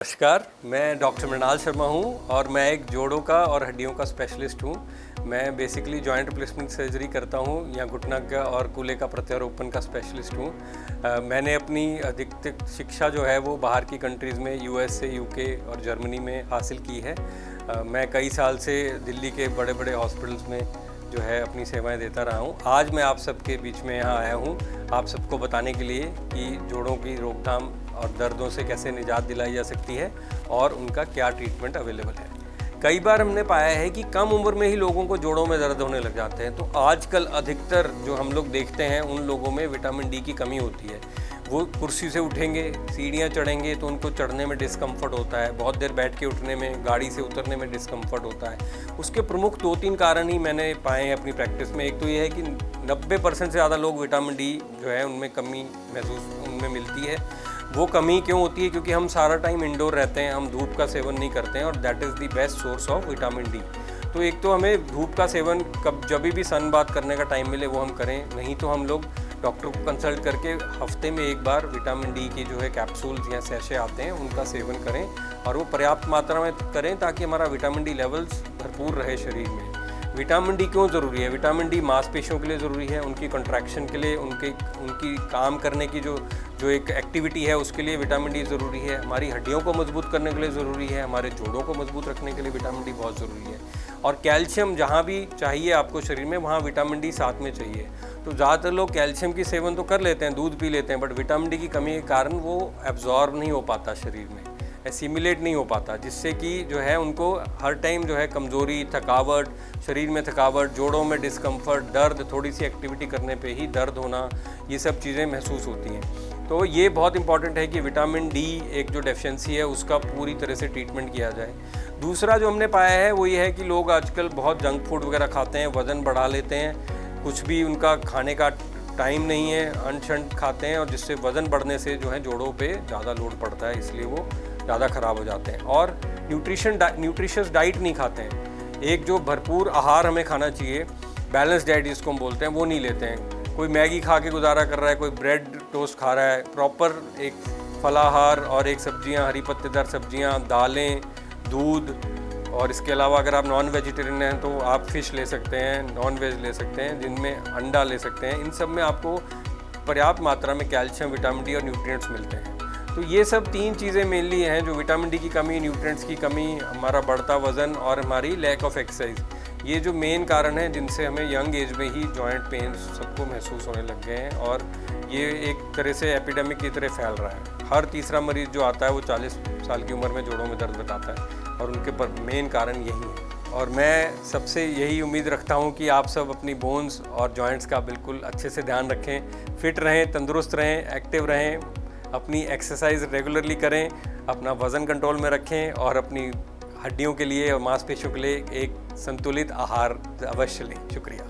नमस्कार, मैं डॉक्टर मृणाल शर्मा हूँ और मैं एक जोड़ों का और हड्डियों का स्पेशलिस्ट हूँ। मैं बेसिकली जॉइंट रिप्लेसमेंट सर्जरी करता हूँ या घुटना का और कूल्हे का प्रत्यारोपण का स्पेशलिस्ट हूँ। मैंने अपनी अधिकतर शिक्षा जो है वो बाहर की कंट्रीज़ में यूएस से यूके और जर्मनी में हासिल की है। मैं कई साल से दिल्ली के बड़े बड़े हॉस्पिटल्स में जो है अपनी सेवाएं देता रहा हूँ। आज मैं आप सबके बीच में यहाँ आया हूँ आप सबको बताने के लिए कि जोड़ों की रोकथाम और दर्दों से कैसे निजात दिलाई जा सकती है और उनका क्या ट्रीटमेंट अवेलेबल है। कई बार हमने पाया है कि कम उम्र में ही लोगों को जोड़ों में दर्द होने लग जाते हैं। तो आजकल अधिकतर जो हम लोग देखते हैं उन लोगों में विटामिन डी की कमी होती है। वो कुर्सी से उठेंगे, सीढ़ियाँ चढ़ेंगे तो उनको चढ़ने में डिस्कम्फर्ट होता है, बहुत देर बैठ के उठने में, गाड़ी से उतरने में डिस्कम्फर्ट होता है। उसके प्रमुख 2-3 कारण ही मैंने पाए हैं अपनी प्रैक्टिस में। एक तो ये है कि 90% से ज़्यादा लोग विटामिन डी जो है उनमें कमी महसूस उनमें मिलती है। वो कमी क्यों होती है? क्योंकि हम सारा टाइम इंडोर रहते हैं, हम धूप का सेवन नहीं करते हैं और that is the best source of vitamin D. तो एक तो हमें धूप का सेवन जब भी सन बाथ करने का टाइम मिले वो हम करें, नहीं तो हम लोग डॉक्टर को कंसल्ट करके हफ्ते में एक बार विटामिन डी की जो है कैप्सूल्स या सैशे आते हैं उनका सेवन करें और वो पर्याप्त मात्रा में करें ताकि हमारा विटामिन डी लेवल्स भरपूर रहे शरीर में। विटामिन डी क्यों ज़रूरी है? विटामिन डी मांसपेशियों के लिए ज़रूरी है, उनकी कंट्रैक्शन के लिए, उनकी काम करने की जो एक एक्टिविटी है उसके लिए विटामिन डी ज़रूरी है। हमारी हड्डियों को मजबूत करने के लिए ज़रूरी है, हमारे जोड़ों को मजबूत रखने के लिए विटामिन डी बहुत ज़रूरी है। और कैल्शियम जहाँ भी चाहिए आपको शरीर में वहाँ विटामिन डी साथ में चाहिए। तो ज़्यादातर लोग कैल्शियम की सेवन तो कर लेते हैं, दूध पी लेते हैं, बट विटामिन डी की कमी के कारण वो एब्जॉर्ब नहीं हो पाता शरीर में, एसिमिलेट नहीं हो पाता, जिससे कि जो है उनको हर टाइम जो है कमज़ोरी, थकावट, शरीर में थकावट, जोड़ों में डिस्कम्फर्ट, दर्द, थोड़ी सी एक्टिविटी करने पे ही दर्द होना, ये सब चीज़ें महसूस होती हैं। तो ये बहुत इंपॉर्टेंट है कि विटामिन डी एक जो डेफिशिएंसी है उसका पूरी तरह से ट्रीटमेंट किया जाए। दूसरा जो हमने पाया है वो ये है कि लोग आजकल बहुत जंक फूड वगैरह खाते हैं, वज़न बढ़ा लेते हैं, कुछ भी उनका खाने का टाइम नहीं है, अनशंट खाते हैं और जिससे वज़न बढ़ने से जो है जोड़ों पे ज़्यादा लोड पड़ता है, इसलिए वो ज़्यादा ख़राब हो जाते हैं। और न्यूट्रिशियस डाइट नहीं खाते हैं। एक जो भरपूर आहार हमें खाना चाहिए, बैलेंस डाइट जिसको हम बोलते हैं, वो नहीं लेते हैं। कोई मैगी खा के गुजारा कर रहा है, कोई ब्रेड टोस्ट खा रहा है। प्रॉपर एक फलाहार और एक सब्जियां, हरी पत्तेदार सब्जियां, दालें, दूध, और इसके अलावा अगर आप नॉन वेजिटेरियन हैं तो आप फ़िश ले सकते हैं, नॉन वेज ले सकते हैं, जिनमें अंडा ले सकते हैं। इन सब में आपको पर्याप्त मात्रा में कैल्शियम, विटामिन डी और न्यूट्रिएंट्स मिलते हैं। तो ये सब 3 चीज़ें मेनली हैं जो विटामिन डी की कमी, न्यूट्रिएंट्स की कमी, हमारा बढ़ता वज़न और हमारी लैक ऑफ एक्सरसाइज, ये जो मेन कारण हैं जिनसे हमें यंग एज में ही जॉइंट पेन्स सबको महसूस होने लग गए हैं और ये एक तरह से एपिडेमिक की तरह फैल रहा है। हर तीसरा मरीज़ जो आता है वो 40 साल की उम्र में जोड़ों में दर्द बताता है और उनके पर मेन कारण यही है। और मैं सबसे यही उम्मीद रखता हूँ कि आप सब अपनी बोन्स और जॉइंट्स का बिल्कुल अच्छे से ध्यान रखें, फिट रहें, तंदुरुस्त रहें, एक्टिव रहें, अपनी एक्सरसाइज रेगुलरली करें, अपना वज़न कंट्रोल में रखें और अपनी हड्डियों के लिए और मांसपेशियों के लिए एक संतुलित आहार अवश्य लें। शुक्रिया।